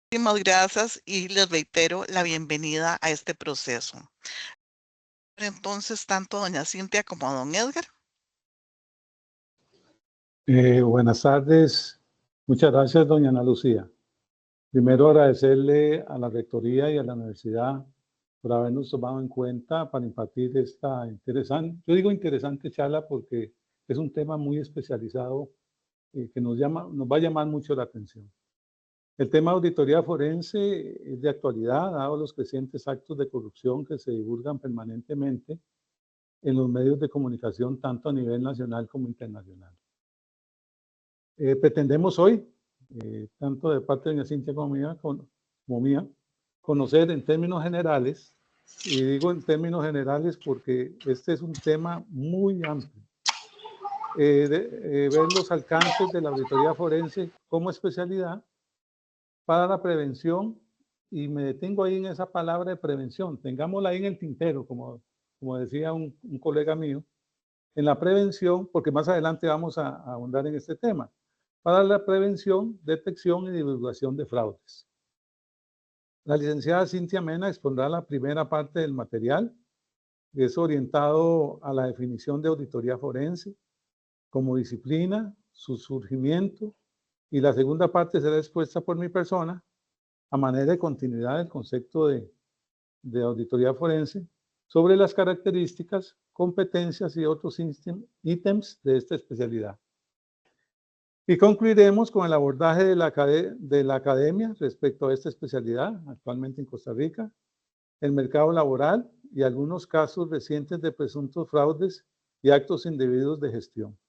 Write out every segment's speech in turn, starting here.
Muchísimas gracias y les reitero la bienvenida a este proceso. Entonces, tanto doña Cintia como a don Edgar. Buenas tardes. Muchas gracias, doña Ana Lucía. Primero, agradecerle a la Rectoría y a la Universidad por habernos tomado en cuenta para impartir esta interesante, yo digo interesante charla porque es un tema muy especializado que nos va a llamar mucho la atención. El tema de auditoría forense es de actualidad, dado los crecientes actos de corrupción que se divulgan permanentemente en los medios de comunicación, tanto a nivel nacional como internacional. Pretendemos hoy, tanto de parte de doña Cintia como mía, conocer en términos generales, y digo en términos generales porque este es un tema muy amplio, ver los alcances de la auditoría forense como especialidad para la prevención, y me detengo ahí en esa palabra de prevención, tengámosla ahí en el tintero, como decía un colega mío, en la prevención, porque más adelante vamos a ahondar en este tema, para la prevención, detección y divulgación de fraudes. La licenciada Cintia Mena expondrá la primera parte del material, que es orientado a la definición de auditoría forense como disciplina, su surgimiento, y la segunda parte será expuesta por mi persona a manera de continuidad del concepto de auditoría forense sobre las características, competencias y otros ítems de esta especialidad. Y concluiremos con el abordaje de la academia respecto a esta especialidad actualmente en Costa Rica, el mercado laboral y algunos casos recientes de presuntos fraudes y actos indebidos de gestión.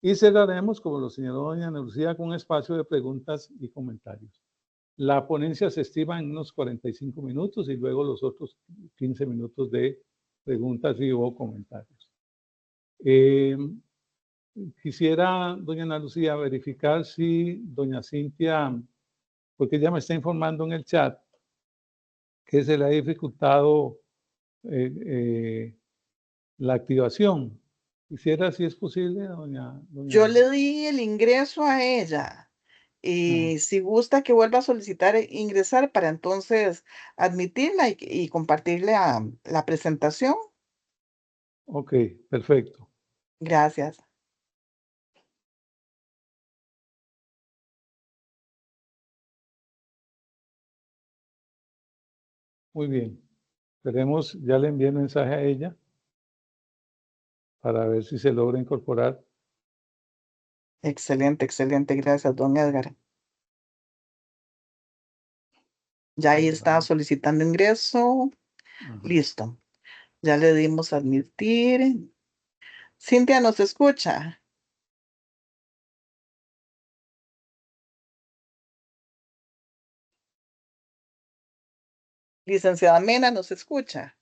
Y cerraremos, como lo señaló doña Ana Lucía, con un espacio de preguntas y comentarios. La ponencia se estima en unos 45 minutos y luego los otros 15 minutos de preguntas y o comentarios. Quisiera, doña Ana Lucía, verificar si doña Cintia, porque ella me está informando en el chat que se le ha dificultado la activación. Quisiera, si es posible, Yo le di el ingreso a ella. Y si gusta que vuelva a solicitar ingresar para entonces admitirla y compartirle la presentación. Ok, perfecto. Gracias. Muy bien. Esperemos, ya le envié el mensaje a ella para ver si se logra incorporar. Excelente, excelente. Gracias, don Edgar. Ya ahí está solicitando ingreso. Ajá. Listo. Ya le dimos admitir. Cintia, ¿nos escucha? Licenciada Mena, ¿nos escucha?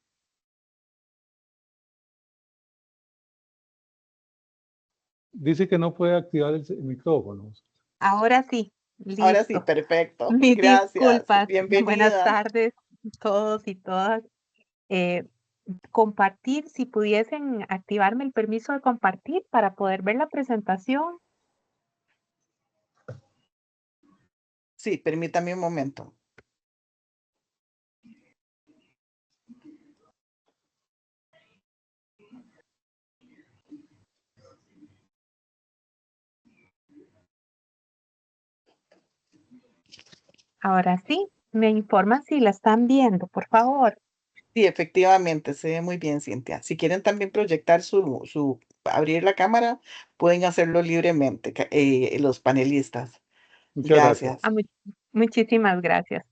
Dice que no puede activar el micrófono. Ahora sí, Ahora sí, listo. perfecto. Mis Gracias. disculpas. Buenas Bienvenida. tardes todos y todas. Compartir, si pudiesen activarme el permiso de compartir para poder ver la presentación. Sí, permítame un momento. Ahora sí, me informan si la están viendo, por favor. Sí, efectivamente, se ve muy bien, Cintia. Si quieren también proyectar abrir la cámara, pueden hacerlo libremente, los panelistas. Muchas gracias. Gracias. Muchísimas gracias.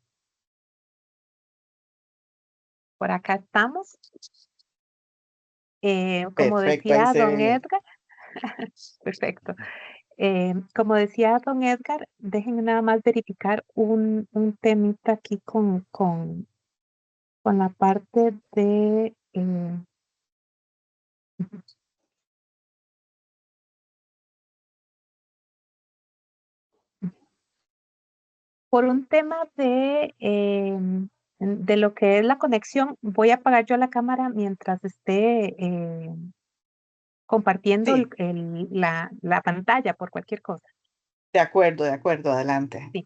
Por acá estamos. Como Perfecto, ahí decía se ve don bien. Edgar, perfecto. Como decía don Edgar, déjenme nada más verificar un temita aquí con la parte de... por un tema de lo que es la conexión, voy a apagar yo la cámara mientras esté compartiendo Sí, la pantalla por cualquier cosa. de acuerdo, adelante. Sí.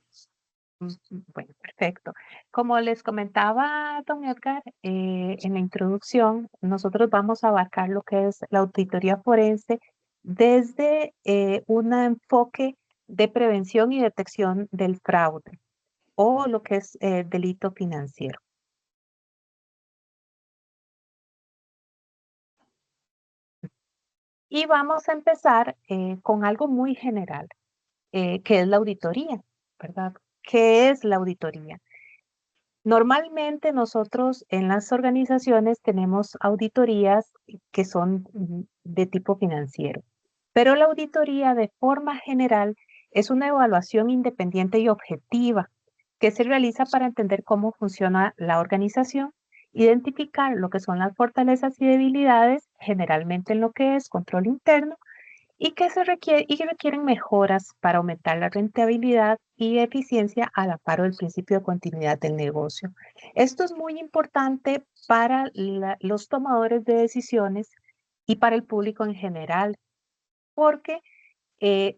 Bueno, perfecto. Como les comentaba don Edgar, en la introducción, nosotros vamos a abarcar lo que es la auditoría forense desde un enfoque de prevención y detección del fraude o lo que es delito financiero. Y vamos a empezar con algo muy general, que es la auditoría, ¿verdad? ¿Qué es la auditoría? Normalmente nosotros en las organizaciones tenemos auditorías que son de tipo financiero, pero la auditoría de forma general es una evaluación independiente y objetiva que se realiza para entender cómo funciona la organización, identificar lo que son las fortalezas y debilidades, generalmente en lo que es control interno, y que requieren mejoras para aumentar la rentabilidad y eficiencia al amparo del principio de continuidad del negocio. Esto es muy importante para los tomadores de decisiones y para el público en general, porque eh,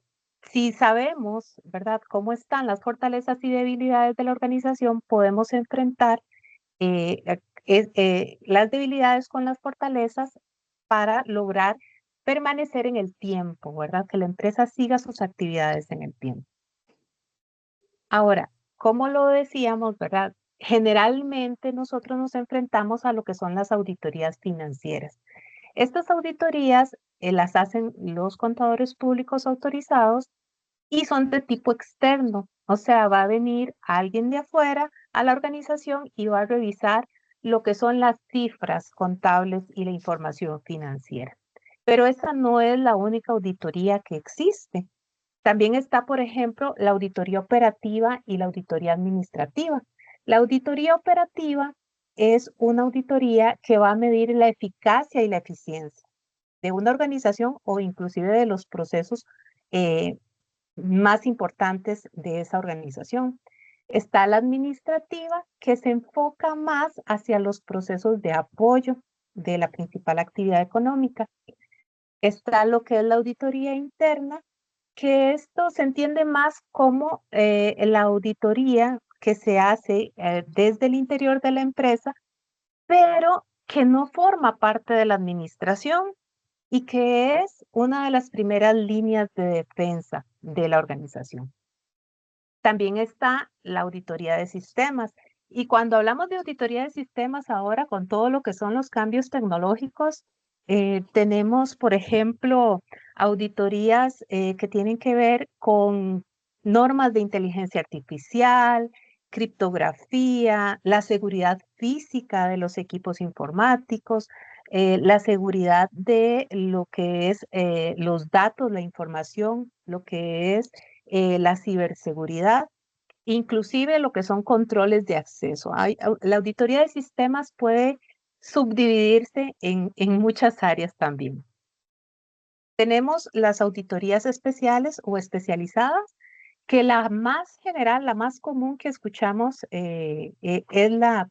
si sabemos, ¿verdad?, cómo están las fortalezas y debilidades de la organización, podemos enfrentar eh, las debilidades con las fortalezas para lograr permanecer en el tiempo, ¿verdad? Que la empresa siga sus actividades en el tiempo. Ahora, como lo decíamos, ¿verdad? Generalmente nosotros nos enfrentamos a lo que son las auditorías financieras. Estas auditorías las hacen los contadores públicos autorizados y son de tipo externo, o sea, va a venir alguien de afuera a la organización y va a revisar lo que son las cifras contables y la información financiera. Pero esa no es la única auditoría que existe. También está, por ejemplo, la auditoría operativa y la auditoría administrativa. La auditoría operativa es una auditoría que va a medir la eficacia y la eficiencia de una organización o inclusive de los procesos eh, más importantes de esa organización. Está la administrativa, que se enfoca más hacia los procesos de apoyo de la principal actividad económica. Está lo que es la auditoría interna, que esto se entiende más como la auditoría que se hace desde el interior de la empresa, pero que no forma parte de la administración y que es una de las primeras líneas de defensa de la organización. También está la auditoría de sistemas. Y cuando hablamos de auditoría de sistemas ahora, con todo lo que son los cambios tecnológicos, tenemos, por ejemplo, auditorías que tienen que ver con normas de inteligencia artificial, criptografía, la seguridad física de los equipos informáticos, la seguridad de lo que es los datos, la información, lo que es la ciberseguridad, inclusive lo que son controles de acceso. La auditoría de sistemas puede subdividirse en muchas áreas también. Tenemos las auditorías especiales o especializadas, que la más general, la más común que escuchamos es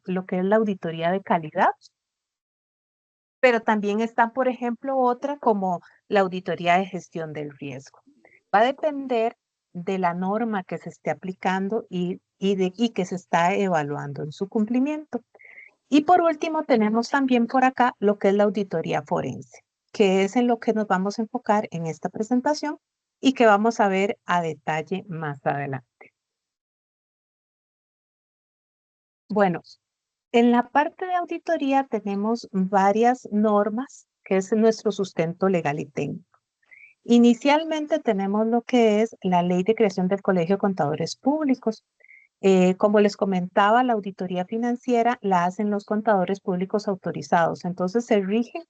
lo que es la auditoría de calidad, pero también está, por ejemplo, otra como la auditoría de gestión del riesgo. Va a depender de la norma que se esté aplicando y que se está evaluando en su cumplimiento. Y por último, tenemos también por acá lo que es la auditoría forense, que es en lo que nos vamos a enfocar en esta presentación y que vamos a ver a detalle más adelante. Bueno, en la parte de auditoría tenemos varias normas, que es nuestro sustento legal y técnico. Inicialmente tenemos lo que es la Ley de Creación del Colegio de Contadores Públicos. Como les comentaba, la auditoría financiera la hacen los contadores públicos autorizados. Entonces se rigen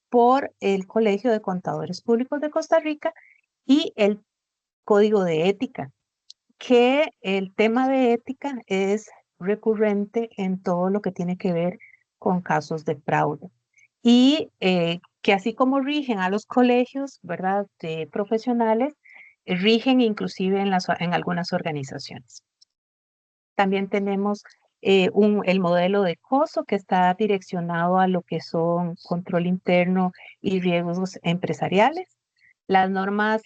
por el Colegio de Contadores Públicos de Costa Rica y el Código de Ética, que el tema de ética es recurrente en todo lo que tiene que ver con casos de fraude. Y que así como rigen a los colegios, ¿verdad?, de profesionales, rigen inclusive en algunas organizaciones. También tenemos el modelo de COSO, que está direccionado a lo que son control interno y riesgos empresariales. las normas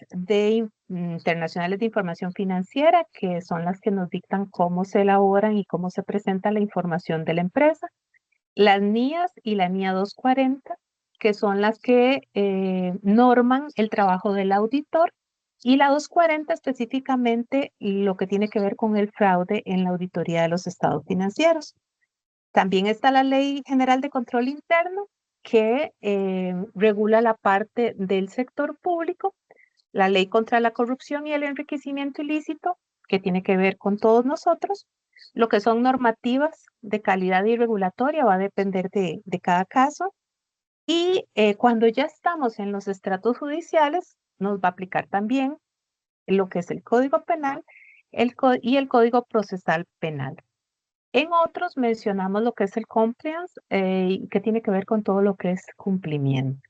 internacionales de información financiera, que son las que nos dictan cómo se elaboran y cómo se presenta la información de la empresa, las NIAs y la NIA 240, que son las que norman el trabajo del auditor, y la 240 específicamente lo que tiene que ver con el fraude en la auditoría de los estados financieros. También está la Ley General de Control Interno, que regula la parte del sector público, la Ley contra la Corrupción y el Enriquecimiento Ilícito, que tiene que ver con todos nosotros. Lo que son normativas de calidad y regulatoria va a depender de cada caso. Y cuando ya estamos en los estratos judiciales, nos va a aplicar también lo que es el Código Penal y el Código Procesal Penal. En otros mencionamos lo que es el compliance, que tiene que ver con todo lo que es cumplimiento.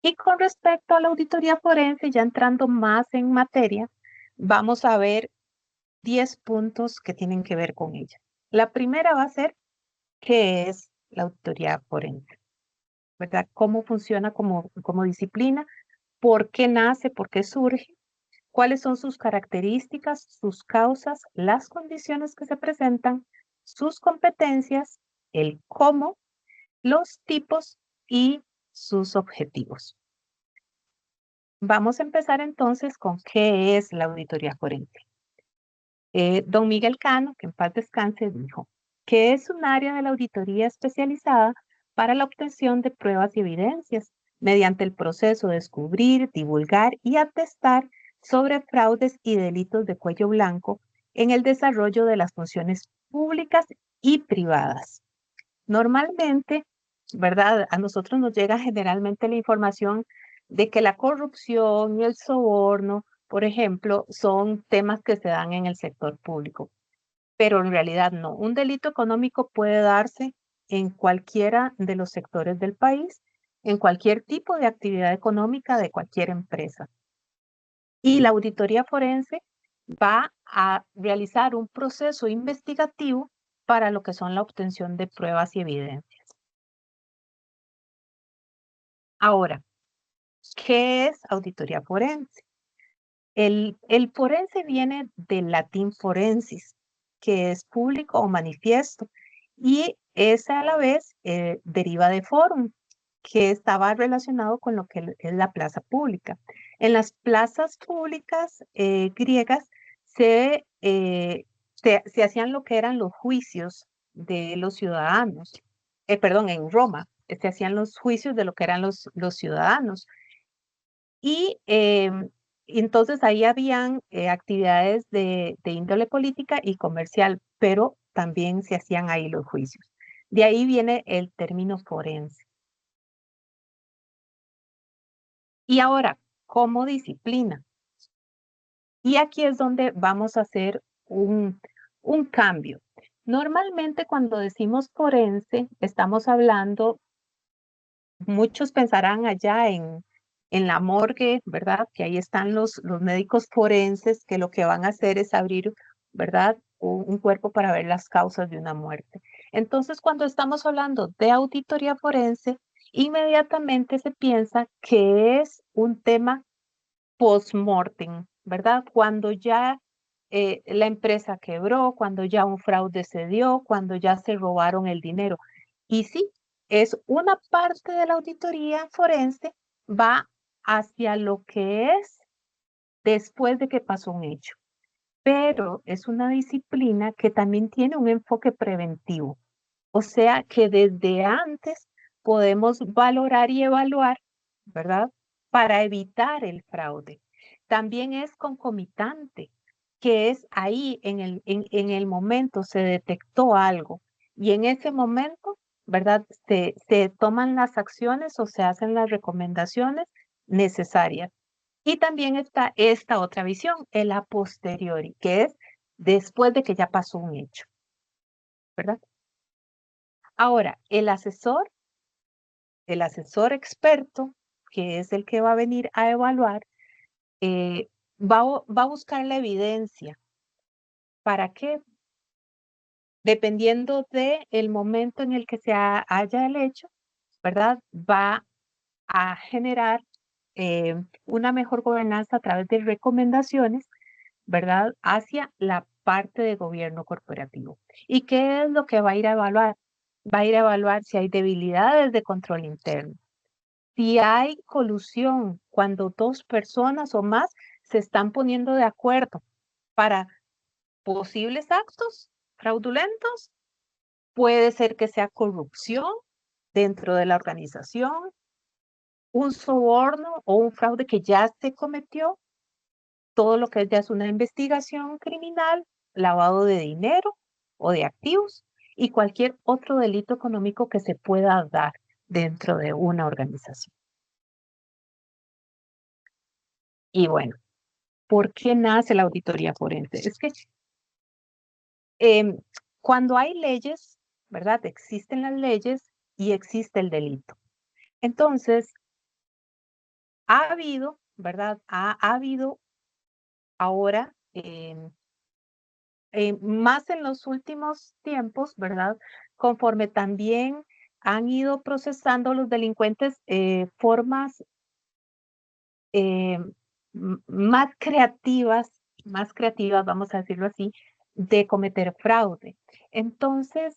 Y con respecto a la auditoría forense, ya entrando más en materia, vamos a ver 10 puntos que tienen que ver con ella. La primera va a ser qué es la auditoría forense, ¿verdad? Cómo funciona como disciplina, por qué nace, por qué surge, cuáles son sus características, sus causas, las condiciones que se presentan, sus competencias, el cómo, los tipos y sus objetivos. Vamos a empezar entonces con qué es la auditoría forense. Don Miguel Cano, que en paz descanse, dijo que es un área de la auditoría especializada para la obtención de pruebas y evidencias mediante el proceso de descubrir, divulgar y atestar sobre fraudes y delitos de cuello blanco en el desarrollo de las funciones públicas y privadas. Normalmente, ¿verdad? A nosotros nos llega generalmente la información de que la corrupción y el soborno, por ejemplo, son temas que se dan en el sector público, pero en realidad no. Un delito económico puede darse en cualquiera de los sectores del país, en cualquier tipo de actividad económica de cualquier empresa. Y la auditoría forense va a realizar un proceso investigativo para lo que son la obtención de pruebas y evidencias. Ahora, ¿qué es auditoría forense? El forense viene del latín forensis, que es público o manifiesto, y ese a la vez deriva de forum, que estaba relacionado con lo que es la plaza pública. En las plazas públicas griegas se hacían lo que eran los juicios de los ciudadanos. Perdón, en Roma se hacían los juicios de lo que eran los ciudadanos. Y entonces ahí habían actividades de índole política y comercial, pero también se hacían ahí los juicios. De ahí viene el término forense. Y ahora, como disciplina. Y aquí es donde vamos a hacer un cambio. Normalmente cuando decimos forense, estamos hablando, muchos pensarán allá en la morgue, ¿verdad? Que ahí están los médicos forenses que lo que van a hacer es abrir, ¿verdad? Un cuerpo para ver las causas de una muerte. Entonces, cuando estamos hablando de auditoría forense, inmediatamente se piensa que es un tema post-mortem, ¿verdad? Cuando ya la empresa quebró, cuando ya un fraude se dio, cuando ya se robaron el dinero. Y sí, es una parte de la auditoría forense, va hacia lo que es después de que pasó un hecho, pero es una disciplina que también tiene un enfoque preventivo. O sea que desde antes podemos valorar y evaluar, ¿verdad? Para evitar el fraude. También es concomitante, que es ahí en el momento se detectó algo y en ese momento, ¿verdad? Se toman las acciones o se hacen las recomendaciones necesarias. Y también está esta otra visión, el a posteriori, que es después de que ya pasó un hecho, ¿verdad? Ahora, el asesor experto, que es el que va a venir a evaluar, va a buscar la evidencia. ¿Para qué? Dependiendo del momento en el que se haya el hecho, ¿verdad? Va a generar una mejor gobernanza a través de recomendaciones, ¿verdad? Hacia la parte de gobierno corporativo. ¿Y qué es lo que va a ir a evaluar? Va a ir a evaluar si hay debilidades de control interno, si hay colusión cuando dos personas o más se están poniendo de acuerdo para posibles actos fraudulentos, puede ser que sea corrupción dentro de la organización, un soborno o un fraude que ya se cometió, todo lo que ya es una investigación criminal, lavado de dinero o de activos y cualquier otro delito económico que se pueda dar dentro de una organización. Y bueno, ¿por qué nace la auditoría forense? Es que cuando hay leyes, ¿verdad? Existen las leyes y existe el delito. Entonces, ha habido, ¿verdad? Ha habido ahora, más en los últimos tiempos, ¿verdad? Conforme también han ido procesando los delincuentes formas más creativas, vamos a decirlo así, de cometer fraude. Entonces,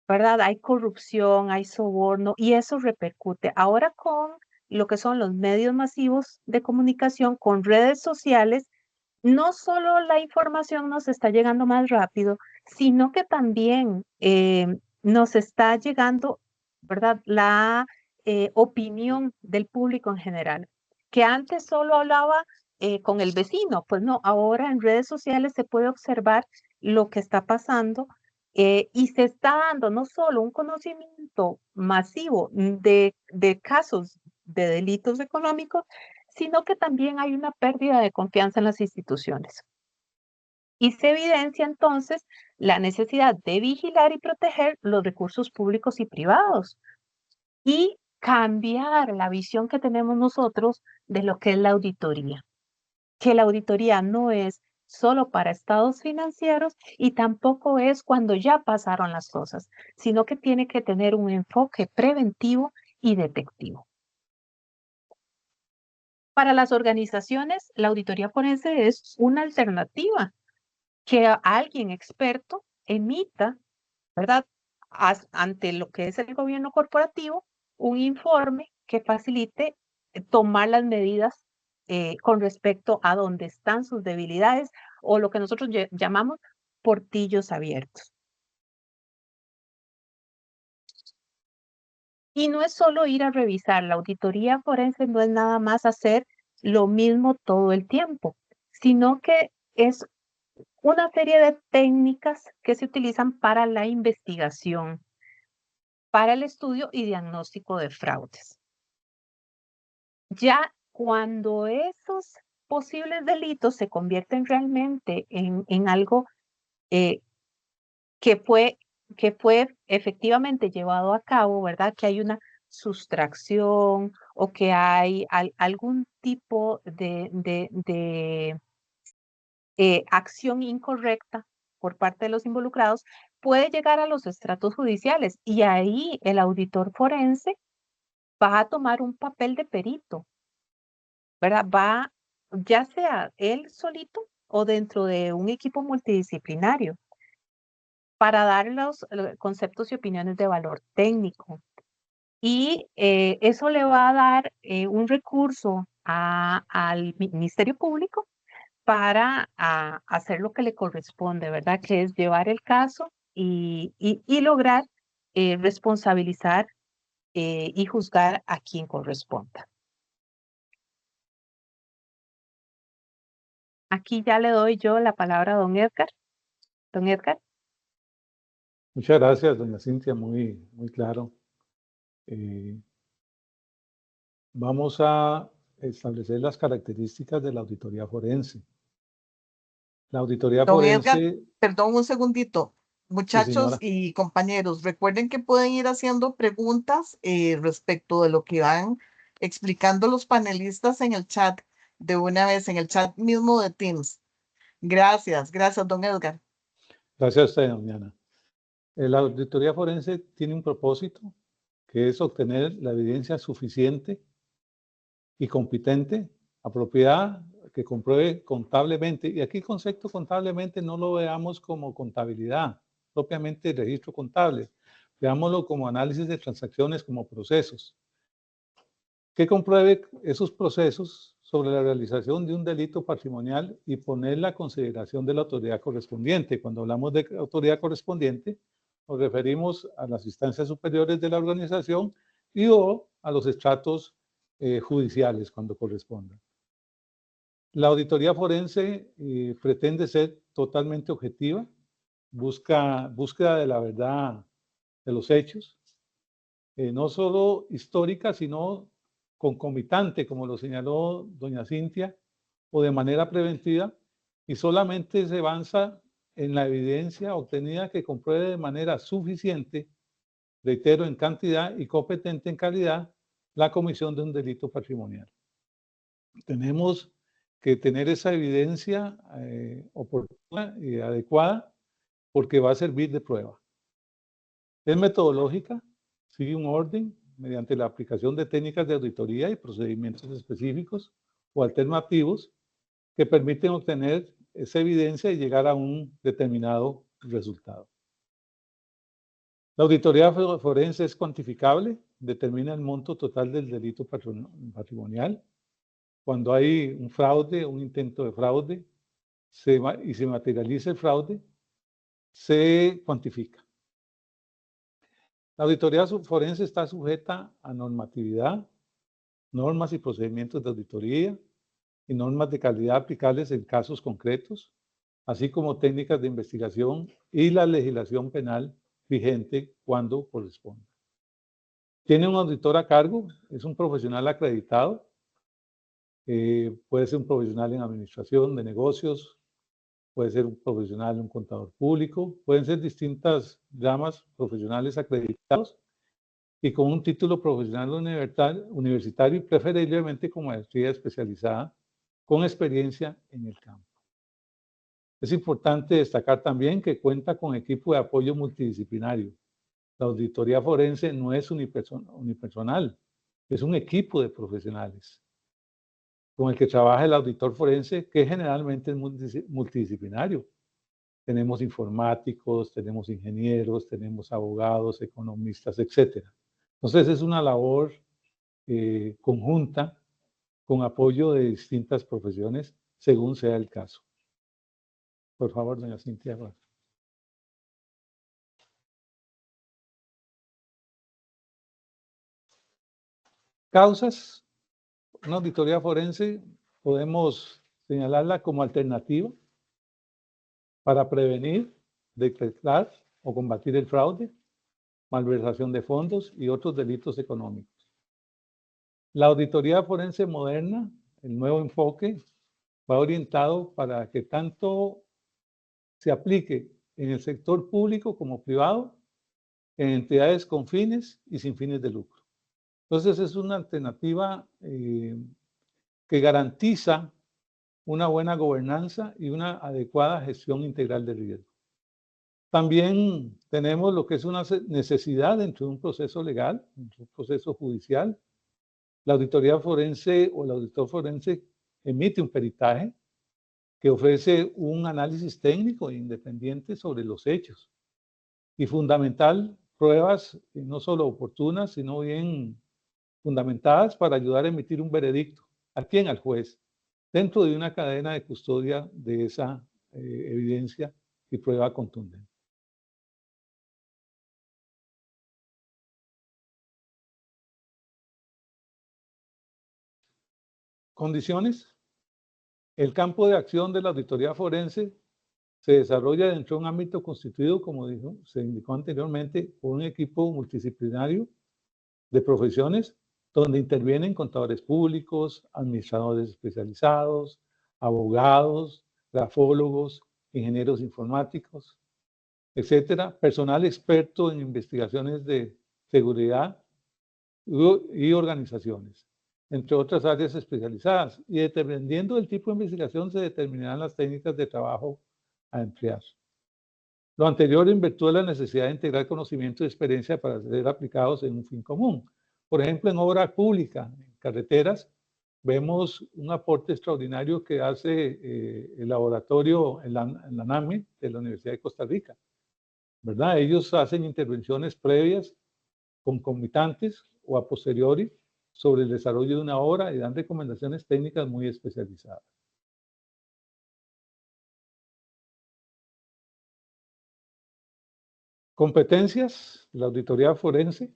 ¿verdad? Hay corrupción, hay soborno y eso repercute. Ahora con lo que son los medios masivos de comunicación, con redes sociales, no solo la información nos está llegando más rápido, sino que también nos está llegando, ¿verdad? La opinión del público en general, que antes solo hablaba con el vecino, pues no, ahora en redes sociales se puede observar lo que está pasando y se está dando no solo un conocimiento masivo de casos de delitos económicos, sino que también hay una pérdida de confianza en las instituciones. Y se evidencia entonces la necesidad de vigilar y proteger los recursos públicos y privados y cambiar la visión que tenemos nosotros de lo que es la auditoría, que la auditoría no es solo para estados financieros y tampoco es cuando ya pasaron las cosas, sino que tiene que tener un enfoque preventivo y detectivo. Para las organizaciones, la auditoría forense es una alternativa que alguien experto emita, ¿verdad? Ante lo que es el gobierno corporativo, un informe que facilite tomar las medidas con respecto a dónde están sus debilidades o lo que nosotros llamamos portillos abiertos. Y no es solo ir a revisar, la auditoría forense no es nada más hacer lo mismo todo el tiempo, sino que es una serie de técnicas que se utilizan para la investigación, para el estudio y diagnóstico de fraudes. Ya cuando esos posibles delitos se convierten realmente en algo eh, que fue efectivamente llevado a cabo, ¿verdad? Que hay una sustracción o que hay algún tipo de acción incorrecta por parte de los involucrados, puede llegar a los estratos judiciales y ahí el auditor forense va a tomar un papel de perito, ¿verdad? Va, ya sea él solito o dentro de un equipo multidisciplinario, para dar los conceptos y opiniones de valor técnico. Y eso le va a dar un recurso al Ministerio Público para hacer lo que le corresponde, ¿verdad? Que es llevar el caso y lograr responsabilizar y juzgar a quien corresponda. Aquí ya le doy yo la palabra a don Edgar. Don Edgar. Muchas gracias, doña Cintia, muy claro. Vamos a establecer las características de la auditoría forense. La auditoría Don Edgar, forense, perdón un segundito. sí Muchachos señora, y compañeros, recuerden que pueden ir haciendo preguntas respecto de lo que van explicando los panelistas en el chat de una vez, en el chat mismo de Teams. Gracias, gracias, don Edgar. gracias a usted, doña Ana. La auditoría forense tiene un propósito que es obtener la evidencia suficiente y competente, apropiada, que compruebe contablemente. Y aquí el concepto contablemente no lo veamos como contabilidad, propiamente registro contable. Veámoslo como análisis de transacciones, como procesos. Que compruebe esos procesos sobre la realización de un delito patrimonial y ponerla a consideración de la autoridad correspondiente. Cuando hablamos de autoridad correspondiente, nos referimos a las instancias superiores de la organización y o a los estratos judiciales cuando correspondan. La auditoría forense pretende ser totalmente objetiva, búsqueda de la verdad de los hechos, no solo histórica, sino concomitante, como lo señaló doña Cintia, o de manera preventiva, y solamente se avanza en la evidencia obtenida que compruebe de manera suficiente, reitero, en cantidad y competente en calidad, la comisión de un delito patrimonial. Tenemos que tener esa evidencia oportuna y adecuada porque va a servir de prueba. Es metodológica, sigue un orden mediante la aplicación de técnicas de auditoría y procedimientos específicos o alternativos que permiten obtener esa evidencia y llegar a un determinado resultado. La auditoría forense es cuantificable, determina el monto total del delito patrimonial. Cuando hay un fraude, un intento de fraude, y se materializa el fraude, se cuantifica. La auditoría forense está sujeta a normatividad, normas y procedimientos de auditoría y normas de calidad aplicables en casos concretos, así como técnicas de investigación y la legislación penal vigente cuando corresponda. Tiene un auditor a cargo, es un profesional acreditado, puede ser un profesional en administración de negocios, puede ser un profesional, un contador público, pueden ser distintas ramas profesionales acreditados y con un título profesional universitario y preferiblemente con maestría especializada con experiencia en el campo. Es importante destacar también que cuenta con equipo de apoyo multidisciplinario. La auditoría forense no es unipersonal, es un equipo de profesionales con el que trabaja el auditor forense, que generalmente es multidisciplinario. Tenemos informáticos, tenemos ingenieros, tenemos abogados, economistas, etc. Entonces es una labor conjunta con apoyo de distintas profesiones según sea el caso. Por favor, doña Cintia. Causas. Una auditoría forense podemos señalarla como alternativa para prevenir, detectar o combatir el fraude, malversación de fondos y otros delitos económicos. La auditoría forense moderna, el nuevo enfoque, va orientado para que tanto se aplique en el sector público como privado, en entidades con fines y sin fines de lucro. Entonces es una alternativa que garantiza una buena gobernanza y una adecuada gestión integral de riesgo. También tenemos lo que es una necesidad dentro de un proceso legal, dentro de un proceso judicial. La auditoría forense o el auditor forense emite un peritaje que ofrece un análisis técnico e independiente sobre los hechos y fundamental pruebas no solo oportunas, sino bien fundamentadas para ayudar a emitir un veredicto. ¿A quién? Al juez, dentro de una cadena de custodia de esa evidencia y prueba contundente. Condiciones. El campo de acción de la auditoría forense se desarrolla dentro de un ámbito constituido, como se indicó anteriormente, por un equipo multidisciplinario de profesiones donde intervienen contadores públicos, administradores especializados, abogados, grafólogos, ingenieros informáticos, etcétera, personal experto en investigaciones de seguridad y organizaciones, entre otras áreas especializadas. Y dependiendo del tipo de investigación se determinarán las técnicas de trabajo a emplear. Lo anterior en virtud de la necesidad de integrar conocimiento y experiencia para ser aplicados en un fin común. Por ejemplo, en obra pública, en carreteras, vemos un aporte extraordinario que hace el laboratorio en la NAME de la Universidad de Costa Rica, ¿verdad? Ellos hacen intervenciones previas, concomitantes o a posteriori sobre el desarrollo de una obra y dan recomendaciones técnicas muy especializadas. Competencias, la auditoría forense,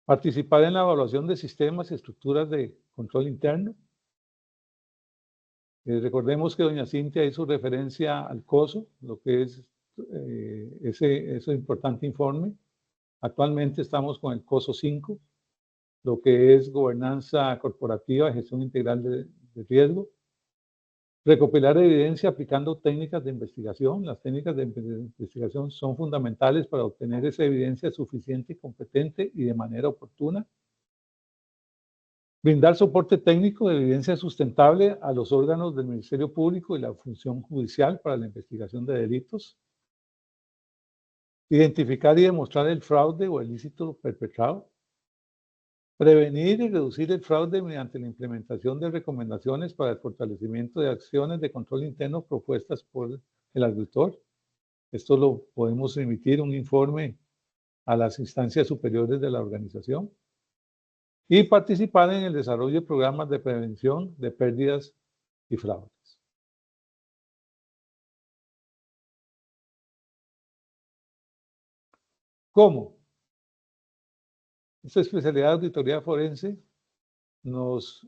participar en la evaluación de sistemas y estructuras de control interno. Recordemos que doña Cintia hizo referencia al COSO, lo que es ese importante informe. Actualmente estamos con el COSO 5, lo que es gobernanza corporativa y gestión integral de riesgo. Recopilar evidencia aplicando técnicas de investigación. Las técnicas de investigación son fundamentales para obtener esa evidencia suficiente, competente y de manera oportuna. Brindar soporte técnico de evidencia sustentable a los órganos del Ministerio Público y la función judicial para la investigación de delitos. Identificar y demostrar el fraude o el ilícito perpetrado. Prevenir y reducir el fraude mediante la implementación de recomendaciones para el fortalecimiento de acciones de control interno propuestas por el auditor. Esto lo podemos emitir un informe a las instancias superiores de la organización. Y participar en el desarrollo de programas de prevención de pérdidas y fraudes. ¿Cómo? Esta especialidad de auditoría forense nos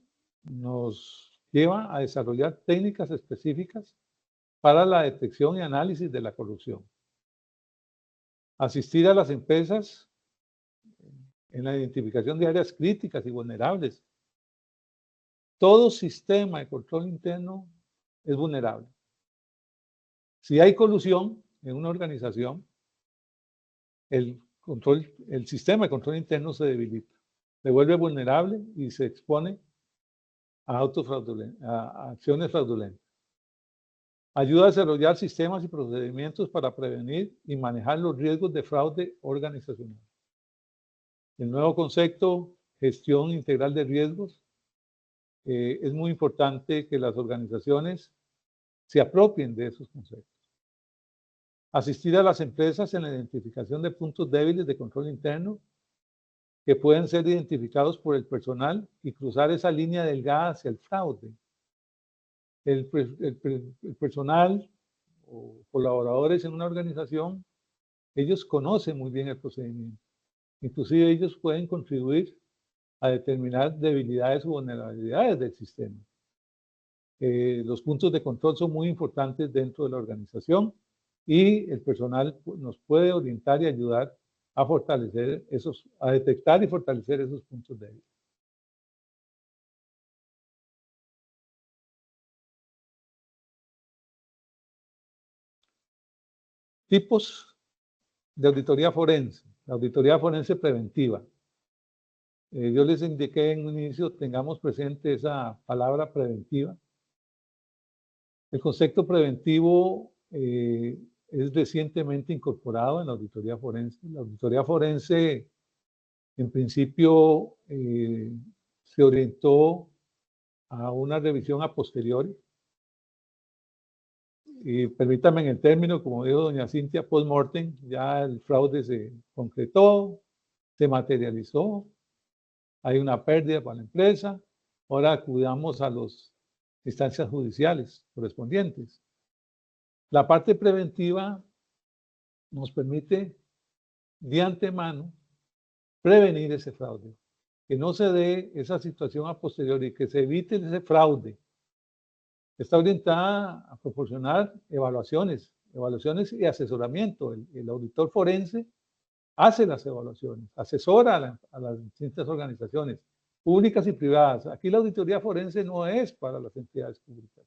lleva a desarrollar técnicas específicas para la detección y análisis de la corrupción. Asistir a las empresas en la identificación de áreas críticas y vulnerables. Todo sistema de control interno es vulnerable. Si hay colusión en una organización, el sistema de control interno se debilita, se vuelve vulnerable y se expone a acciones fraudulentas. Ayuda a desarrollar sistemas y procedimientos para prevenir y manejar los riesgos de fraude organizacional. El nuevo concepto, gestión integral de riesgos, es muy importante que las organizaciones se apropien de esos conceptos. Asistir a las empresas en la identificación de puntos débiles de control interno que pueden ser identificados por el personal y cruzar esa línea delgada hacia el fraude. El personal o colaboradores en una organización, ellos conocen muy bien el procedimiento. Inclusive ellos pueden contribuir a determinar debilidades o vulnerabilidades del sistema. Los puntos de control son muy importantes dentro de la organización y el personal nos puede orientar y ayudar a fortalecer a detectar y fortalecer esos puntos débiles. Tipos de auditoría forense. La auditoría forense preventiva. Yo les indiqué en un inicio, tengamos presente esa palabra preventiva. El concepto preventivo es recientemente incorporado en la auditoría forense. La auditoría forense, en principio, se orientó a una revisión a posteriori. Y permítanme en el término, como dijo doña Cintia, post-mortem, ya el fraude se concretó, se materializó, hay una pérdida para la empresa, ahora acudamos a las instancias judiciales correspondientes. La parte preventiva nos permite de antemano prevenir ese fraude, que no se dé esa situación a posteriori, que se evite ese fraude. Está orientada a proporcionar evaluaciones y asesoramiento. El auditor forense hace las evaluaciones, asesora a las distintas organizaciones públicas y privadas. Aquí la auditoría forense no es para las entidades públicas.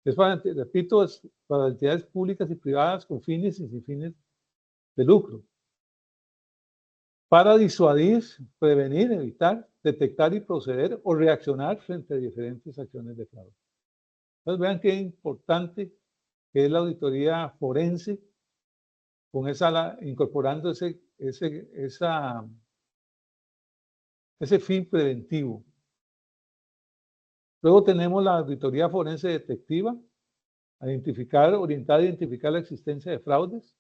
Es para, repito, es para entidades públicas y privadas con fines y sin fines de lucro. Para disuadir, prevenir, evitar, detectar y proceder o reaccionar frente a diferentes acciones de fraude. Entonces vean qué importante que es la auditoría forense con incorporando ese fin preventivo. Luego tenemos la auditoría forense detectiva, orientada a identificar la existencia de fraudes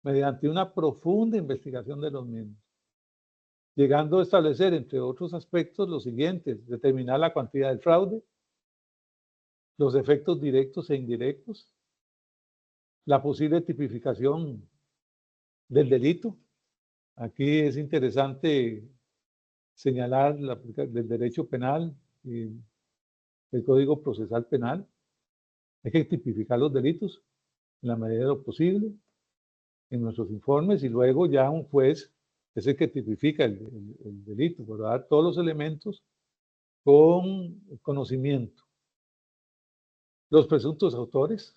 mediante una profunda investigación de los mismos, llegando a establecer, entre otros aspectos, los siguientes: determinar la cuantía del fraude, los efectos directos e indirectos, la posible tipificación del delito. Aquí es interesante señalar del derecho penal y el Código Procesal Penal. Hay que tipificar los delitos en la medida de lo posible en nuestros informes, y luego ya un juez es el que tipifica el delito, por dar todos los elementos con conocimiento. Los presuntos autores,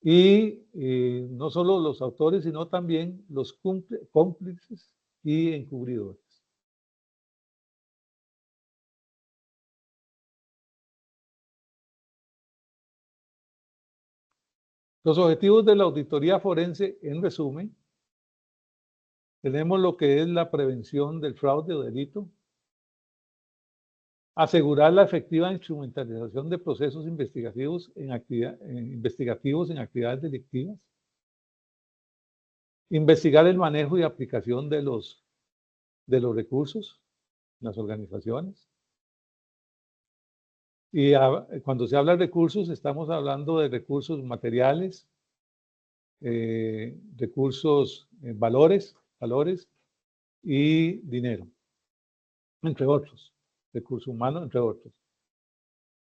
y no solo los autores, sino también los cómplices y encubridores. Los objetivos de la auditoría forense, en resumen, tenemos lo que es la prevención del fraude o delito, asegurar la efectiva instrumentalización de procesos investigativos en actividades delictivas, investigar el manejo y aplicación de los recursos en las organizaciones. Y cuando se habla de recursos, estamos hablando de recursos materiales, recursos, valores y dinero, entre otros, recursos humanos, entre otros.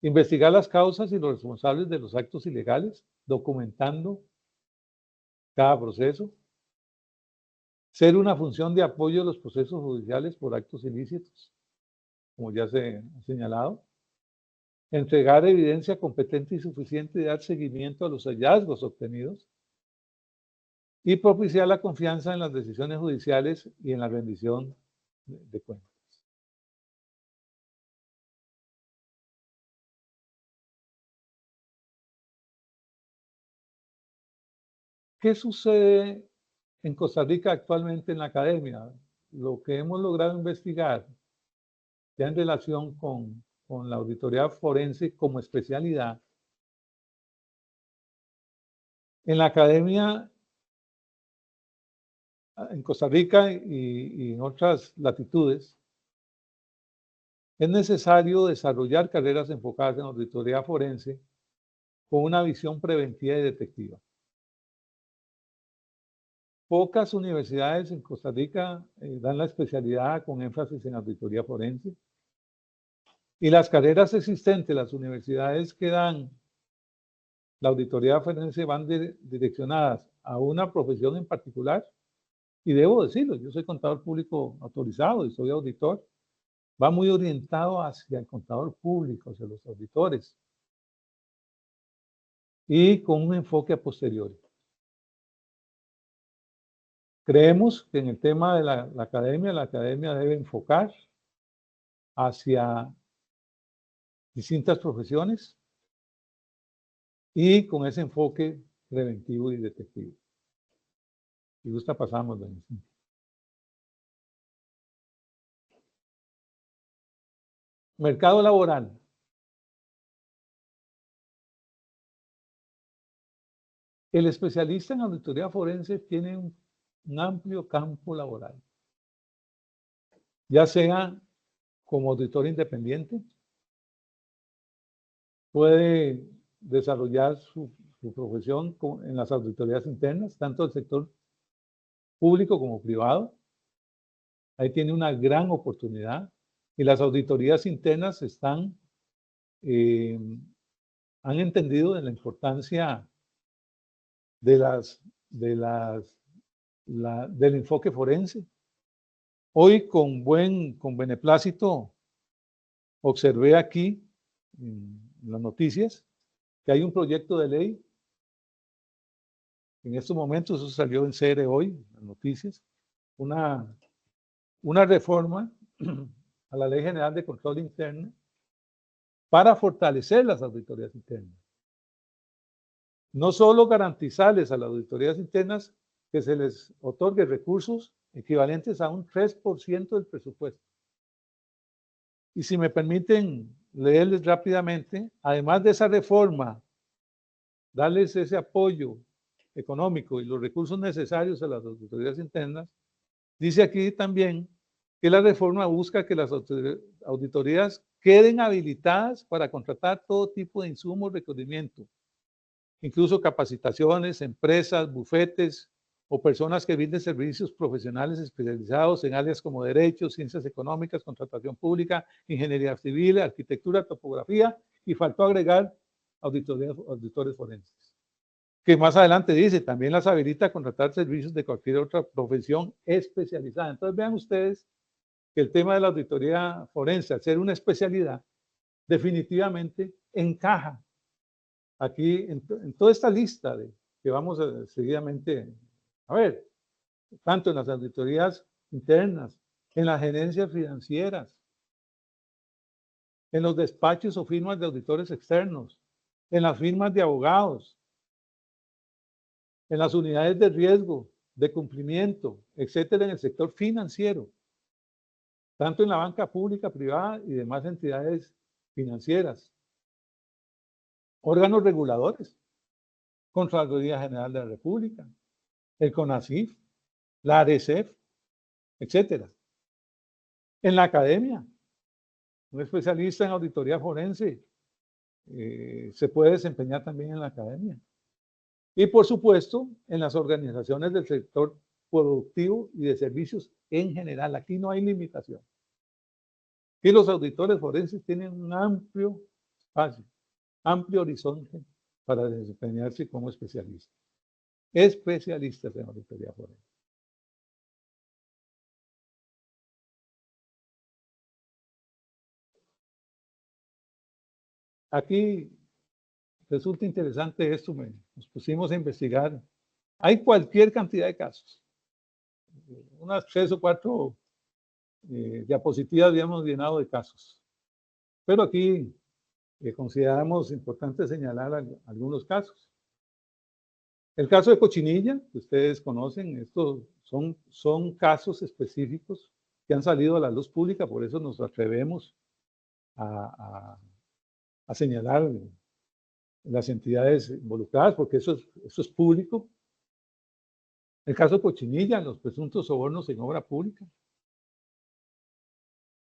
Investigar las causas y los responsables de los actos ilegales, documentando cada proceso. Ser una función de apoyo a los procesos judiciales por actos ilícitos, como ya se ha señalado. Entregar evidencia competente y suficiente y dar seguimiento a los hallazgos obtenidos. Y propiciar la confianza en las decisiones judiciales y en la rendición de cuentas. ¿Qué sucede en Costa Rica actualmente en la academia? Lo que hemos logrado investigar ya en relación con la auditoría forense como especialidad. En la academia, en Costa Rica y en otras latitudes, es necesario desarrollar carreras enfocadas en auditoría forense con una visión preventiva y detectiva. Pocas universidades en Costa Rica dan la especialidad con énfasis en auditoría forense. Y las carreras existentes, las universidades que dan la auditoría forense van direccionadas a una profesión en particular. Y debo decirlo, yo soy contador público autorizado y soy auditor. Va muy orientado hacia el contador público, hacia los auditores. Y con un enfoque a posteriori. Creemos que en el tema de la academia debe enfocar hacia distintas profesiones y con ese enfoque preventivo y detectivo. Si gusta, pasamos, doña Cintia. Mercado laboral. El especialista en auditoría forense tiene un amplio campo laboral, ya sea como auditor independiente, puede desarrollar su profesión en las auditorías internas, tanto del sector público como privado. Ahí tiene una gran oportunidad. Y las auditorías internas han entendido de la importancia del enfoque forense. Hoy con beneplácito observé aquí en las noticias que hay un proyecto de ley. En estos momentos, eso salió en CR hoy, las noticias, una reforma a la Ley General de Control Interno para fortalecer las auditorías internas. No solo garantizarles a las auditorías internas que se les otorgue recursos equivalentes a un 3% del presupuesto. Y si me permiten leerles rápidamente, además de esa reforma, darles ese apoyo económico y los recursos necesarios a las auditorías internas, dice aquí también que la reforma busca que las auditorías queden habilitadas para contratar todo tipo de insumos, requerimiento, incluso capacitaciones, empresas, bufetes o personas que brinden servicios profesionales especializados en áreas como derechos, ciencias económicas, contratación pública, ingeniería civil, arquitectura, topografía, y faltó agregar auditores forenses. Que más adelante dice, también las habilita a contratar servicios de cualquier otra profesión especializada. Entonces vean ustedes que el tema de la auditoría forense, al ser una especialidad, definitivamente encaja aquí en toda esta lista que vamos seguidamente a ver, tanto en las auditorías internas, en las gerencias financieras, en los despachos o firmas de auditores externos, en las firmas de abogados, en las unidades de riesgo, de cumplimiento, etcétera, en el sector financiero, tanto en la banca pública, privada y demás entidades financieras, órganos reguladores, Contraloría General de la República, el CONACYT, la ARECEP, etcétera. En la academia, un especialista en auditoría forense se puede desempeñar también en la academia. Y por supuesto, en las organizaciones del sector productivo y de servicios en general. Aquí no hay limitación. Y los auditores forenses tienen un amplio espacio, amplio horizonte para desempeñarse como especialistas. Especialistas en auditoría forense. Aquí resulta interesante esto, nos pusimos a investigar. Hay cualquier cantidad de casos. Unas 3 o 4 diapositivas habíamos llenado de casos. Pero aquí consideramos importante señalar algunos casos. El caso de Cochinilla, que ustedes conocen, estos son casos específicos que han salido a la luz pública, por eso nos atrevemos a señalar las entidades involucradas, porque eso es público. El caso de Cochinilla, los presuntos sobornos en obra pública.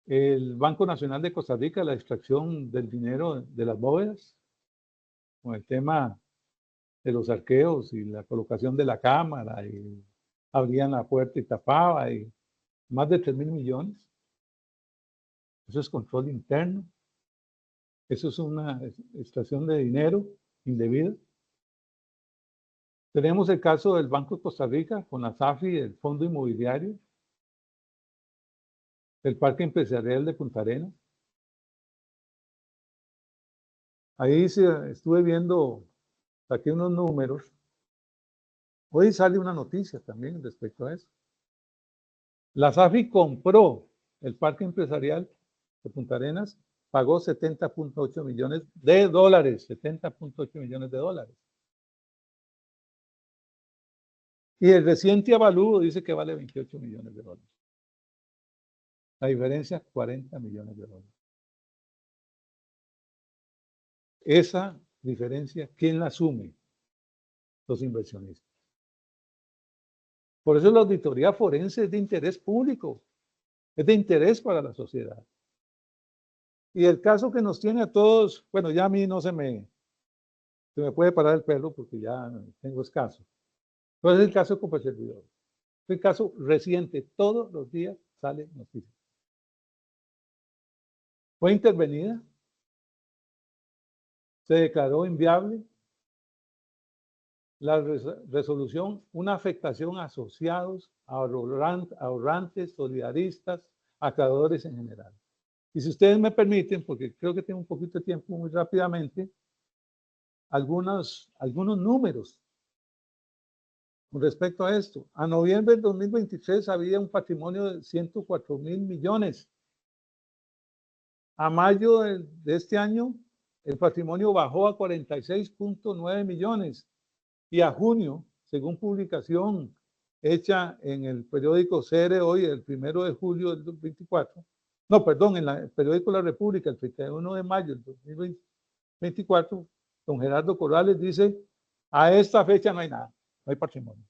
El Banco Nacional de Costa Rica, la extracción del dinero de las bóvedas, con el tema de los arqueos y la colocación de la cámara, y abrían la puerta y tapaba, y más de 3.000 millones. Eso es control interno. Eso es una extracción de dinero indebida. Tenemos el caso del Banco de Costa Rica con la SAFI, el Fondo Inmobiliario, el Parque Empresarial de Punta Arenas. Ahí estuve viendo, saqué unos números. Hoy sale una noticia también respecto a eso. La SAFI compró el Parque Empresarial de Punta Arenas, pagó 70.8 millones de dólares, 70.8 millones de dólares. Y el reciente avalúo dice que vale 28 millones de dólares. La diferencia, 40 millones de dólares. Esa diferencia, ¿quién la asume? Los inversionistas. Por eso la auditoría forense es de interés público, es de interés para la sociedad. Y el caso que nos tiene a todos, bueno, ya a mí no se me puede parar el pelo porque ya tengo escaso. Pero es el caso de Copaservidor. Es el caso reciente, todos los días sale noticia. Fue intervenida, se declaró inviable la resolución, una afectación a asociados, a ahorrantes, solidaristas, a creadores en general. Y si ustedes me permiten, porque creo que tengo un poquito de tiempo, muy rápidamente, algunos números con respecto a esto. A noviembre del 2023 había un patrimonio de 104.000 millones. A mayo de este año, el patrimonio bajó a 46.9 millones y a junio, según publicación hecha en el periódico CR Hoy, el 1 de julio del 2024, no, perdón, en el periódico La República, el 31 de mayo del 2024, don Gerardo Corrales dice, a esta fecha no hay nada, no hay patrimonio.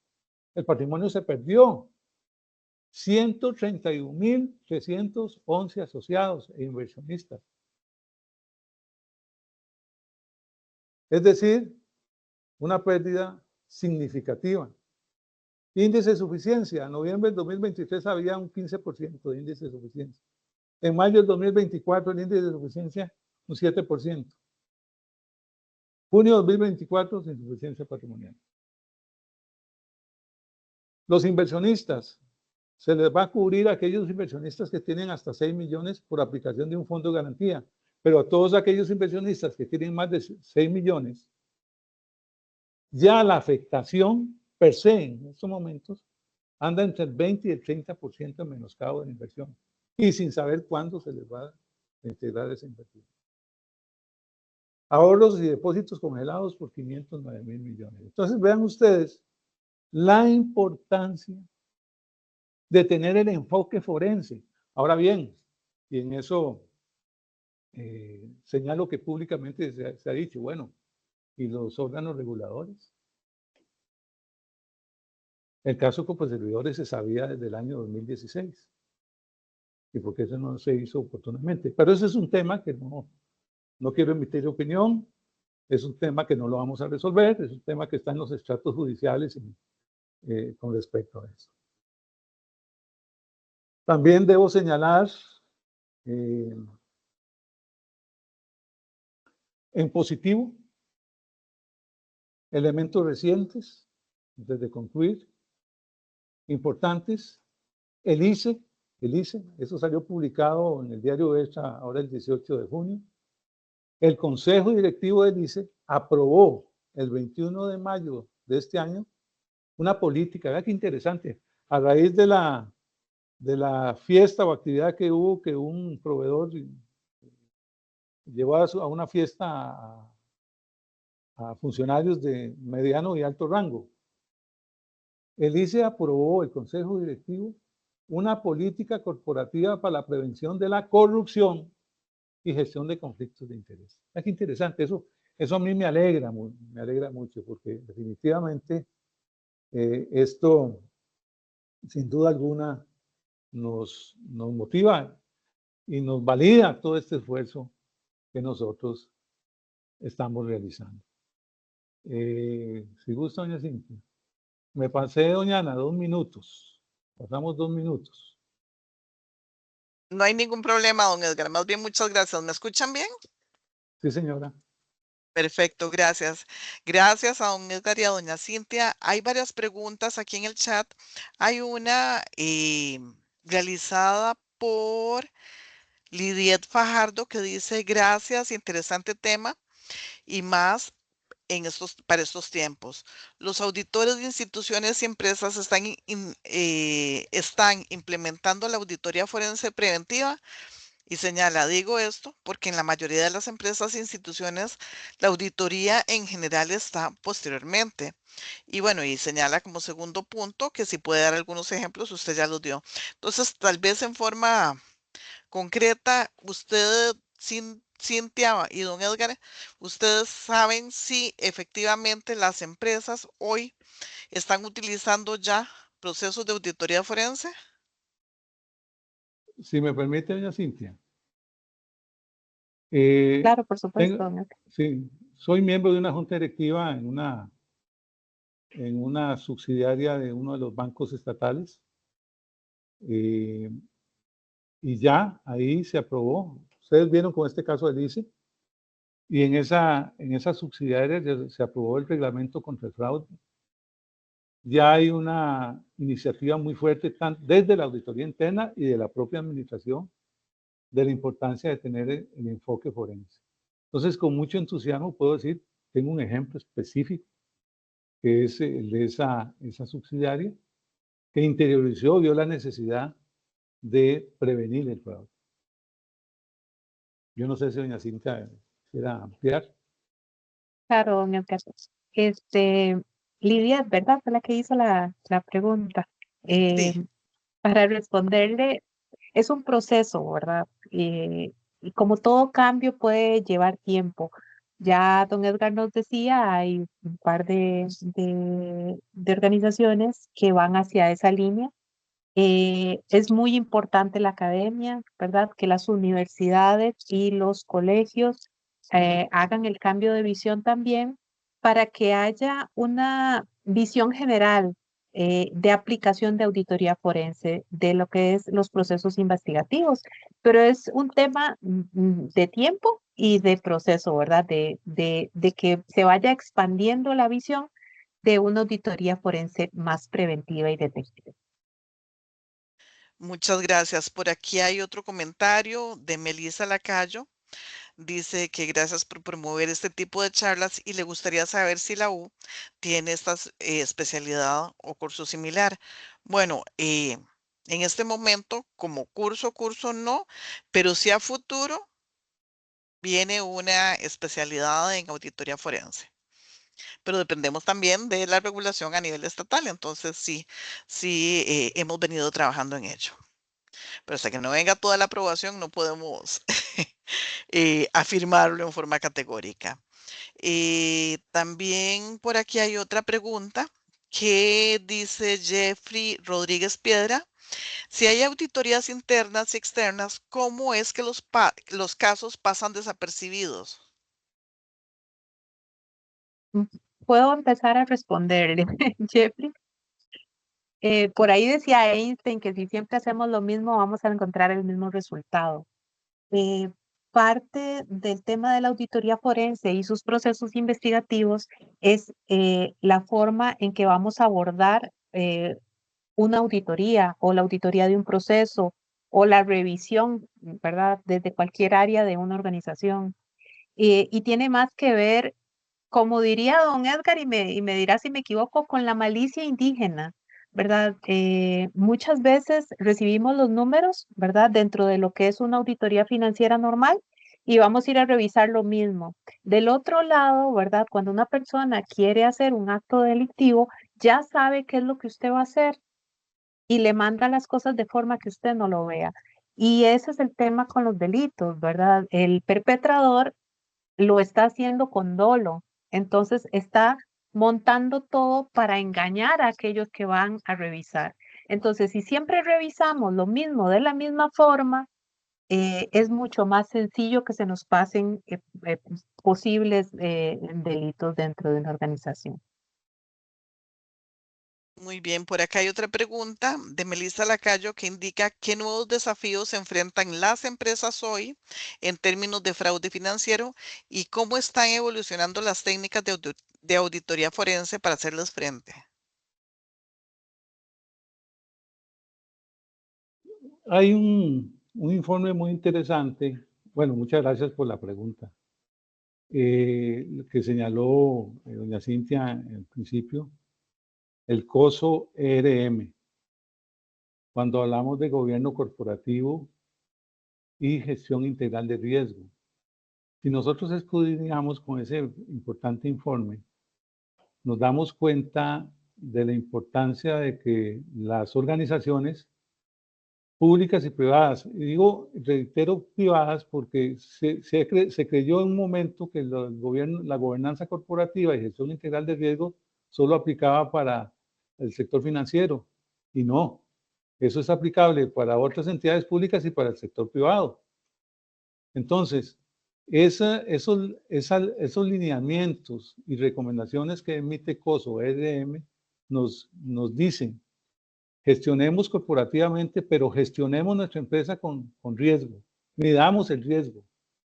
El patrimonio se perdió. 131.311 asociados e inversionistas. Es decir, una pérdida significativa. Índice de suficiencia. En noviembre del 2023 había un 15% de índice de suficiencia. En mayo del 2024 el índice de suficiencia un 7%. Junio del 2024 sin suficiencia patrimonial. Los inversionistas. Se les va a cubrir a aquellos inversionistas que tienen hasta 6 millones por aplicación de un fondo de garantía. Pero a todos aquellos inversionistas que tienen más de 6 millones, ya la afectación per se en estos momentos anda entre el 20 y el 30% de menoscabo de la inversión. Y sin saber cuándo se les va a integrar esa inversión. Ahorros y depósitos congelados por 509.000 millones. Entonces vean ustedes la importancia de tener el enfoque forense. Ahora bien, y en eso señalo que públicamente se ha dicho, bueno, ¿y los órganos reguladores? El caso Copa Servidores se sabía desde el año 2016. ¿Y por qué eso no se hizo oportunamente? Pero ese es un tema que no quiero emitir opinión, es un tema que no lo vamos a resolver, es un tema que está en los estratos judiciales con respecto a eso. También debo señalar en positivo elementos recientes, antes de concluir, importantes. El ICE, eso salió publicado en el diario Extra ahora el 18 de junio. El Consejo Directivo del ICE aprobó el 21 de mayo de este año una política, vea qué interesante, a raíz de la fiesta o actividad que hubo, que un proveedor llevó a una fiesta a funcionarios de mediano y alto rango. El ICE aprobó, el Consejo Directivo, una política corporativa para la prevención de la corrupción y gestión de conflictos de interés. Es interesante, eso a mí me alegra mucho, porque definitivamente esto, sin duda alguna, nos motiva y nos valida todo este esfuerzo que nosotros estamos realizando. Si gusta, doña Cintia. Me pasé, doña Ana, 2 minutos. Pasamos 2 minutos. No hay ningún problema, don Edgar. Más bien, muchas gracias. ¿Me escuchan bien? Sí, señora. Perfecto, gracias. Gracias a don Edgar y a doña Cintia. Hay varias preguntas aquí en el chat. Hay una realizada por Lidiet Fajardo que dice, gracias, interesante tema y más para estos tiempos. Los auditores de instituciones y empresas están implementando la auditoría forense preventiva. Y señala, digo esto porque en la mayoría de las empresas e instituciones la auditoría en general está posteriormente. Y bueno, y señala como segundo punto que si puede dar algunos ejemplos, usted ya los dio. Entonces, tal vez en forma concreta, usted, Cintia y don Edgar, ustedes saben si efectivamente las empresas hoy están utilizando ya procesos de auditoría forense. Si me permite, doña Cintia. Claro, por supuesto, don Edgar. Sí, soy miembro de una junta directiva en una subsidiaria de uno de los bancos estatales. Y ya ahí se aprobó. Ustedes vieron con este caso del ICE. Y en esa subsidiaria se aprobó el reglamento contra el fraude. Ya hay una iniciativa muy fuerte desde la auditoría interna y de la propia administración de la importancia de tener el enfoque forense. Entonces, con mucho entusiasmo puedo decir, tengo un ejemplo específico, que es el de esa subsidiaria, que interiorizó, vio la necesidad de prevenir el fraude. Yo no sé si doña Cintia ¿Quiera ampliar? Claro, don Edgar. Lidia, ¿verdad? Fue la que hizo la pregunta. Eh, Sí, para responderle, es un proceso, ¿verdad? Y como todo cambio puede llevar tiempo. Ya don Edgar nos decía, hay un par de organizaciones que van hacia esa línea. Es muy importante la academia, ¿verdad? Que las universidades y los colegios hagan el cambio de visión también para que haya una visión general de aplicación de auditoría forense de lo que es los procesos investigativos. Pero es un tema de tiempo y de proceso, ¿verdad? De que se vaya expandiendo la visión de una auditoría forense más preventiva y detective. muchas gracias. Por aquí hay otro comentario de Melissa Lacayo. Dice que gracias por promover este tipo de charlas y le gustaría saber si la U tiene esta especialidad o curso similar. Bueno, en este momento, como curso no, pero sí a futuro viene una especialidad en auditoría forense. Pero dependemos también de la regulación a nivel estatal, entonces sí, hemos venido trabajando en ello. Pero hasta que no venga toda la aprobación, no podemos afirmarlo en forma categórica. También por aquí hay otra pregunta que dice Jeffrey Rodríguez Piedra. Si hay auditorías internas y externas, ¿cómo es que los casos pasan desapercibidos? Mm, Puedo empezar a responderle, Jeffrey. Por ahí decía Einstein que si siempre hacemos lo mismo, vamos a encontrar el mismo resultado. Eh, Parte del tema de la auditoría forense y sus procesos investigativos es la forma en que vamos a abordar una auditoría o la auditoría de un proceso o la revisión, ¿verdad? Desde cualquier área de una organización. Y tiene más que ver, como diría don Edgar, y me dirá si me equivoco, con la malicia indígena, ¿verdad? Muchas veces recibimos los números, ¿verdad? Dentro de lo que es una auditoría financiera normal y vamos a ir a revisar lo mismo. Del otro lado, ¿verdad? Cuando una persona quiere hacer un acto delictivo, ya sabe qué es lo que usted va a hacer y le manda las cosas de forma que usted no lo vea. Y ese es el tema con los delitos, ¿verdad? El perpetrador lo está haciendo con dolo. Entonces está montando todo para engañar a aquellos que van a revisar. Entonces, si siempre revisamos lo mismo de la misma forma, es mucho más sencillo que se nos pasen posibles delitos dentro de una organización. Muy bien, por acá hay otra pregunta de Melissa Lacayo que indica qué nuevos desafíos se enfrentan las empresas hoy en términos de fraude financiero y cómo están evolucionando las técnicas de auditoría forense para hacerles frente. Hay un informe muy interesante. Bueno, muchas gracias por la pregunta. Que señaló doña Cintia al principio, el COSO ERM, cuando hablamos de gobierno corporativo y gestión integral de riesgo. Si nosotros escudriñamos con ese importante informe, nos damos cuenta de la importancia de que las organizaciones públicas y privadas, y digo, reitero privadas porque se creyó en un momento que la gobernanza corporativa y gestión integral de riesgo solo aplicaba para el sector financiero, y no, eso es aplicable para otras entidades públicas y para el sector privado. Entonces, esos lineamientos y recomendaciones que emite COSO EDM nos dicen, gestionemos corporativamente, pero gestionemos nuestra empresa con riesgo, midamos el riesgo,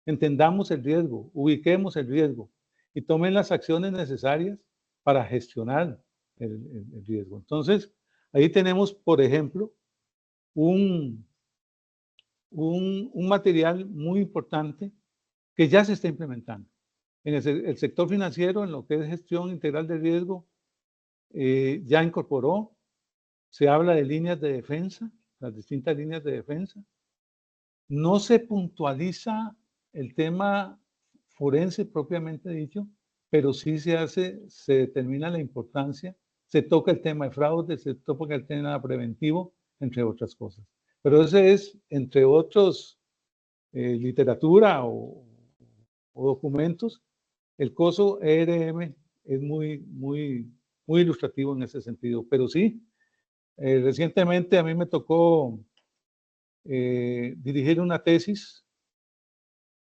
entendamos el riesgo, ubiquemos el riesgo y tomen las acciones necesarias para gestionar el riesgo. Entonces, ahí tenemos, por ejemplo, un material muy importante que ya se está implementando. En el sector financiero, en lo que es gestión integral de riesgo, ya incorporó, se habla de líneas de defensa, las distintas líneas de defensa. No se puntualiza el tema forense propiamente dicho, pero sí se determina la importancia, se toca el tema de fraude, se toca el tema preventivo, entre otras cosas. Pero ese es, entre otros, literatura o documentos, el COSO ERM es muy ilustrativo en ese sentido. Pero sí, recientemente a mí me tocó dirigir una tesis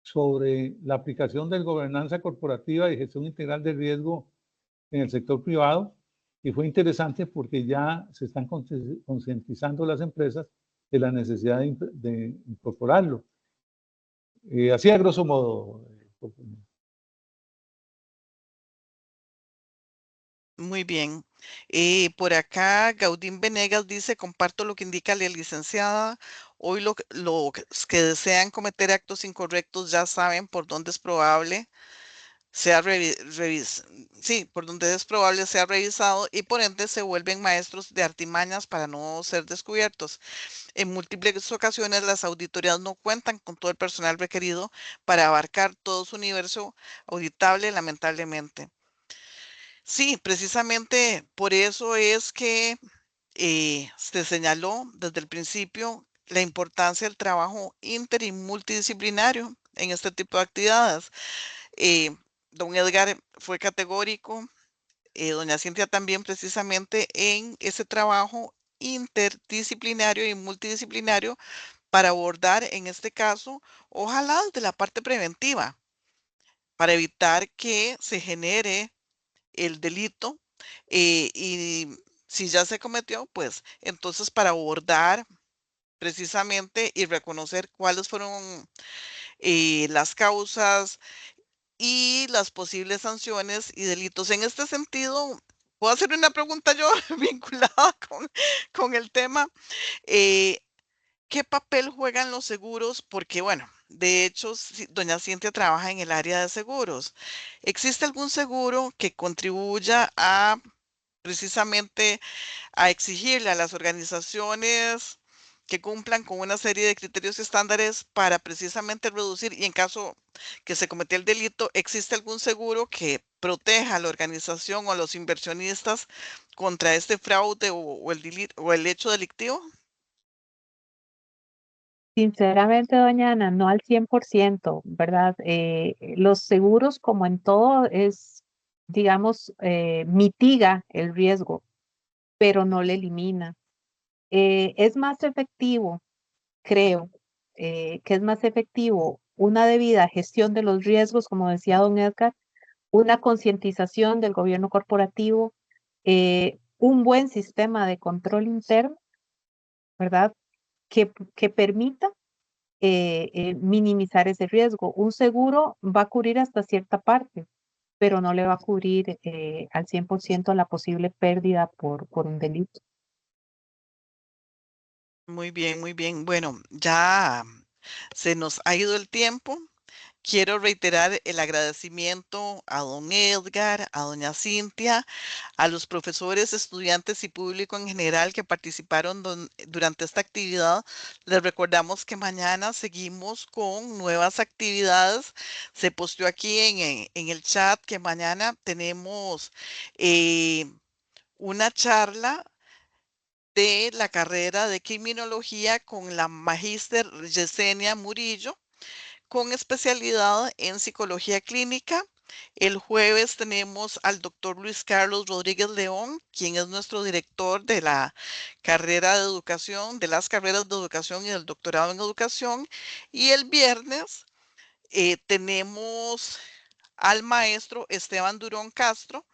sobre la aplicación de gobernanza corporativa y gestión integral de riesgo en el sector privado, y fue interesante porque ya se están concientizando las empresas de la necesidad de incorporarlo. Así a grosso modo. Muy bien. Por acá, Gaudín Venegas dice, comparto lo que indica la licenciada. Hoy los que desean cometer actos incorrectos ya saben por dónde es probable sea sí, por donde es probable sea revisado y por ende se vuelven maestros de artimañas para no ser descubiertos. En múltiples ocasiones las auditorías no cuentan con todo el personal requerido para abarcar todo su universo auditable, lamentablemente. Sí, precisamente por eso es que se señaló desde el principio la importancia del trabajo inter y multidisciplinario en este tipo de actividades. Eh, Don Edgar fue categórico, doña Cintia también precisamente en ese trabajo interdisciplinario y multidisciplinario para abordar en este caso, ojalá de la parte preventiva, para evitar que se genere el delito y si ya se cometió, pues entonces para abordar precisamente y reconocer cuáles fueron las causas y las posibles sanciones y delitos. En este sentido, puedo hacer una pregunta yo vinculada con el tema. Eh, ¿Qué papel juegan los seguros? Porque, bueno, de hecho, doña Cintia trabaja en el área de seguros. ¿Existe algún seguro que contribuya a precisamente a exigirle a las organizaciones que cumplan con una serie de criterios y estándares para precisamente reducir y en caso que se cometió el delito, ¿existe algún seguro que proteja a la organización o a los inversionistas contra este fraude o el hecho delictivo? Sinceramente, doña Ana, no al 100%, ¿verdad? Los seguros, como en todo, digamos, mitiga el riesgo, pero no le elimina. Es más efectivo, creo, que es más efectivo una debida gestión de los riesgos, como decía don Edgar, una concientización del gobierno corporativo, un buen sistema de control interno, ¿verdad? Que permita minimizar ese riesgo. Un seguro va a cubrir hasta cierta parte, pero no le va a cubrir al 100% la posible pérdida por un delito. Muy bien, muy bien. Bueno, ya se nos ha ido el tiempo. Quiero reiterar el agradecimiento a don Edgar, a doña Cintia, a los profesores, estudiantes y público en general que participaron durante esta actividad. Les recordamos que mañana seguimos con nuevas actividades. Se posteó aquí en el chat que mañana tenemos una charla de la carrera de criminología con la magíster Yesenia Murillo con especialidad en psicología clínica. El jueves tenemos al doctor Luis Carlos Rodríguez León, quien es nuestro director de la carrera de educación, de las carreras de educación y del doctorado en educación. Y el viernes tenemos al maestro Esteban Durón Castro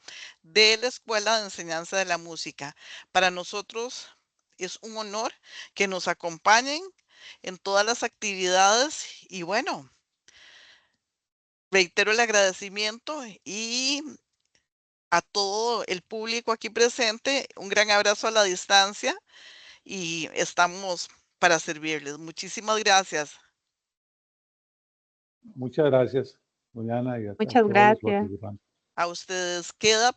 de la Escuela de Enseñanza de la Música. Para nosotros es un honor que nos acompañen en todas las actividades y bueno, reitero el agradecimiento y a todo el público aquí presente, un gran abrazo a la distancia y estamos para servirles. Muchísimas gracias. Muchas gracias, doña Ana, y a Muchas todos los gracias. participantes. A ustedes queda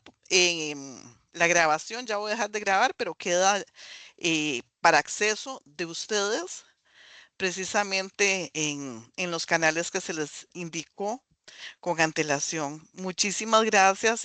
la grabación, ya voy a dejar de grabar, pero queda para acceso de ustedes precisamente en los canales que se les indicó con antelación. Muchísimas gracias.